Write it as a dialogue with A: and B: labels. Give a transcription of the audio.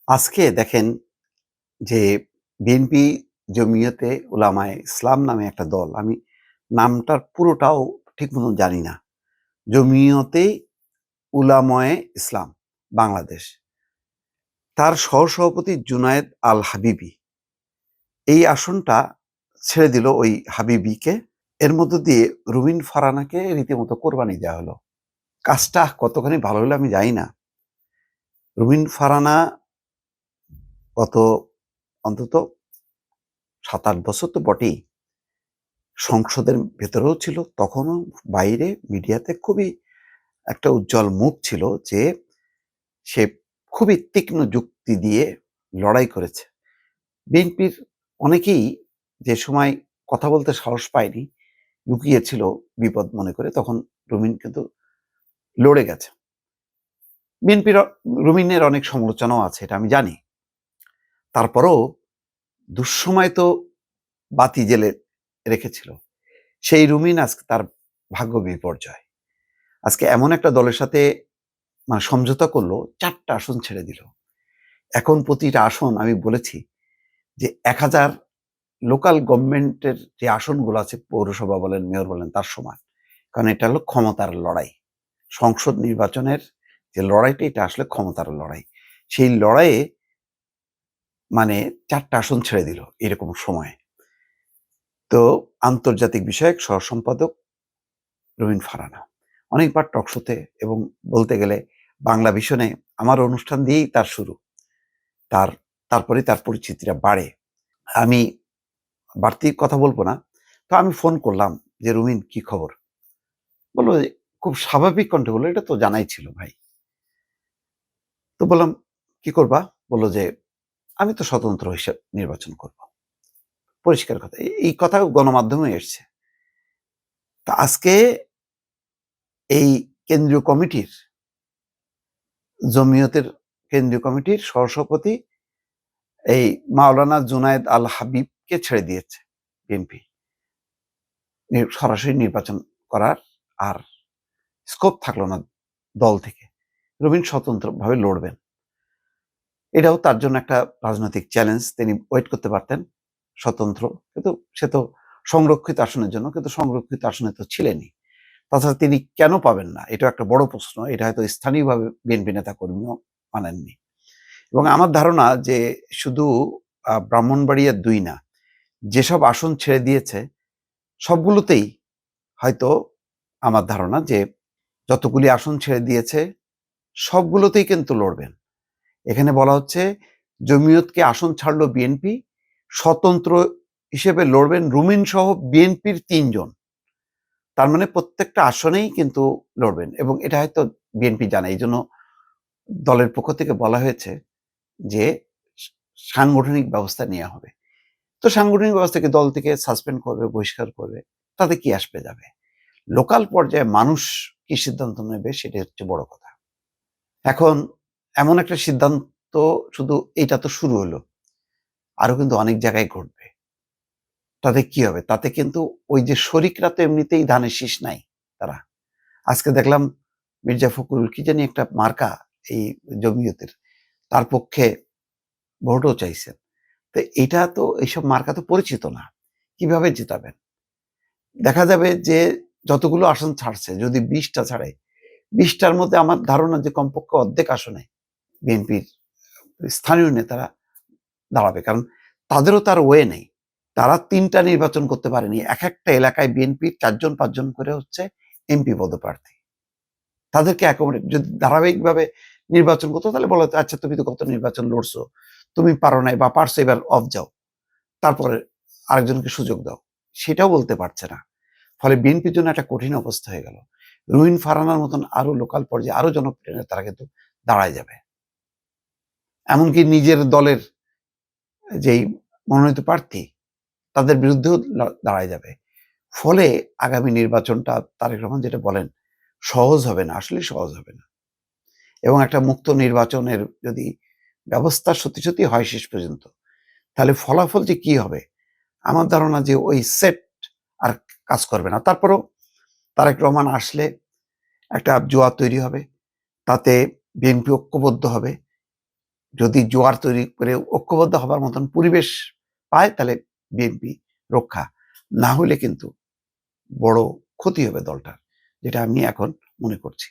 A: আজকে দেখেন যে বিএনপি জমিয়তে উলামায়ে ইসলাম নামে একটা দল, আমি নামটার পুরোটাও ঠিক মতন জানি না। জমিয়তে উলামায়ে ইসলাম বাংলাদেশ, তার সহসভাপতি জুনায়েদ আল হাবিবি এই আসনটা ছেড়ে দিল ওই হাবিবিকে। এর মধ্য দিয়ে রুমিন ফারহানাকে রীতিমতো কোরবানি দেওয়া হলো। কাজটা কতখানি ভালো হলো আমি জানি না। রুমিন ফারহানা গত অন্তত ৭-৮ বছর তো বটেই সংসদের ভেতরেও ছিল, তখনও বাইরে মিডিয়াতে খুবই একটা উজ্জ্বল মুখ ছিল যে সে খুবই তীক্ষ্ণ যুক্তি দিয়ে লড়াই করেছে। বিএনপির অনেকেই যে সময় কথা বলতে সাহস পায়নি, লুকিয়েছিল বিপদ মনে করে, তখন রুমিন কিন্তু লড়ে গেছে। বিএনপির রুমিনের অনেক সমালোচনাও আছে, এটা আমি জানি। তারপরেও দুঃসময় তো বাতি জেলে রেখেছিল সেই রুমিন, আজকে তার ভাগ্য বিপর্যয়। আজকে এমন একটা দলের সাথে সমঝোতা করলো, ৪টা আসন ছেড়ে দিল। এখন প্রতিটা আসন আমি বলেছি যে ১,০০০ লোকাল গভর্নমেন্টের যে আসনগুলো আছে, পৌরসভা বলেন, মেয়র বলেন, তার সমান। কারণ এটা হলো ক্ষমতার লড়াই। সংসদ নির্বাচনের যে লড়াইটা, এটা আসলে ক্ষমতার লড়াই। সেই লড়াইয়ে ৪টা আসন ছেড়ে দিল এরকম সময়ে। তো আন্তর্জাতিক বিষয়ক সহ সম্পাদক রুমিন ফারহানা অনেকবার টকশোতে এবং বলতে গেলে বাংলা ভিশনে আমার অনুষ্ঠান দিয়েই তার শুরু। তারপরে তার পরিচিতিটা বাড়ে। আমি বাড়তি কথা বলবো না। তো আমি ফোন করলাম যে, "রুমিন, কি খবর?" বলল যে, খুব স্বাভাবিক কণ্ঠে বলল, "এটা তো জানাই ছিল ভাই।" তো বললাম, "কি করবা?" বলল যে, "আমি তো স্বতন্ত্র হিসেব নির্বাচন করব।" পরিষ্কার কথা। এই কথা গণমাধ্যমে এসছে। তো আজকে এই কেন্দ্রীয় কমিটির, জমিয়তের কেন্দ্রীয় কমিটির সহসভাপতি এই মাওলানা জুনায়েদ আল হাবিবকে ছেড়ে দিয়েছে বিএনপি। সরাসরি নির্বাচন করার আর স্কোপ থাকলো না দল থেকে। রুমিন স্বতন্ত্রভাবে লড়বেন। এটাও তার জন্য একটা রাজনৈতিক চ্যালেঞ্জ। তিনি ওয়েট করতে পারতেন স্বতন্ত্র। কিন্তু সে তো সংরক্ষিত আসনের জন্য, কিন্তু সংরক্ষিত আসনে তো ছিলেনই। তাছাড়া তিনি কেন পাবেন না? এটাও একটা বড় প্রশ্ন। এটা হয়তো স্থানীয়ভাবে বিএনপি নেতাকর্মীও মানেননি। এবং আমার ধারণা যে শুধু ব্রাহ্মণবাড়িয়া ২ না, যেসব আসন ছেড়ে দিয়েছে সবগুলোতেই হয়তো, আমার ধারণা যে যতগুলি আসন ছেড়ে দিয়েছে সবগুলোতেই কিন্তু লড়বেন। এখানে বলা হচ্ছে জমিয়তকে আসন ছাড়লো বিএনপি, স্বতন্ত্র হিসেবে লড়বেন রুমিন সহ বিএনপির ৩ জন। তার মানে প্রত্যেকটা আসনেই কিন্তু লড়বেন, এবং এটা হয়তো বিএনপি জানে। এইজন্য দলের পক্ষ থেকে বলা হয়েছে যে সাংগঠনিক ব্যবস্থা নেওয়া হবে। তো সাংগঠনিক ব্যবস্থাকে দল থেকে সাসপেন্ড করবে, বহিষ্কার করবে, তাতে কি আসবে যাবে? লোকাল পর্যায়ে মানুষ কি সিদ্ধান্ত নেবে, সেটাই হচ্ছে বড় কথা। এখন এমন একটা সিদ্ধান্ত, শুধু এইটা তো শুরু হলো, আরো কিন্তু অনেক জায়গায় ঘটবে। তাতে কি হবে? তাতে কিন্তু ওই যে শরিকরা তো এমনিতেই ধানের শীষ নাই তারা। আজকে দেখলাম মির্জা ফখরুল কি জানি একটা মার্কা এই জমিয়তের, তার পক্ষে ভোটও চাইছেন। তো এটা তো, এইসব মার্কা তো পরিচিত না। কিভাবে জেতাবেন? দেখা যাবে যে যতগুলো আসন ছাড়ছে, যদি ২০টা ছাড়ে, ২০টার মধ্যে আমার ধারণা যে কমপক্ষে অর্ধেক আসনে বিএনপির স্থানীয় নেতারা দাঁড়াবে। কারণ তাদেরও তার ওয়ে নেই। তারা ৩টা নির্বাচন করতে পারেনি। একেকটা এলাকায় বিএনপির ৪ জন ৫ জন করে হচ্ছে এমপি পদপ্রার্থী। তাদেরকে অ্যাকোমোডেট যদি ধারাবাহিকভাবে নির্বাচন করতো, তাহলে বলা হতো, "আচ্ছা, তুমি তো গত নির্বাচন লড়ছো। তুমি পারো নাই বা পারছো, এবার অফ যাও। তারপরে আরেকজনকে সুযোগ দাও।" সেটাও বলতে পারছে না। ফলে বিএনপির জন্য একটা কঠিন অবস্থা হয়ে গেল। রুমিন ফারহানার মতন আরো লোকাল পর্যায়ে আরো জনপ্রিয় নেতারা কিন্তু দাঁড়ায় যাবে। এমনকি নিজের দলের যেই মনোনীত প্রার্থী, তাদের বিরুদ্ধেও দাঁড়ায় যাবে। ফলে আগামী নির্বাচনটা, তারেক রহমান যেটা বলেন, সহজ হবে না, আসলেই সহজ হবে না। এবং একটা মুক্ত নির্বাচনের যদি ব্যবস্থা সত্যি, সত্যি হয় শেষ পর্যন্ত, তাহলে ফলাফল যে কি হবে, আমার ধারণা যে ওই সেট আর কাজ করবে না। তারপরেও তারেক রহমান আসলে একটা জোয়ার তৈরি হবে। তাতে বিএনপি ঐক্যবদ্ধ হবে। যদি জোয়ার তৈরি করে ঐক্যবদ্ধ হবার মতন পরিবেশ পায় তাহলে বিএনপি রক্ষা, না হলে কিন্তু বড় ক্ষতি হবে দলটার, যেটা আমি এখন মনে করছি।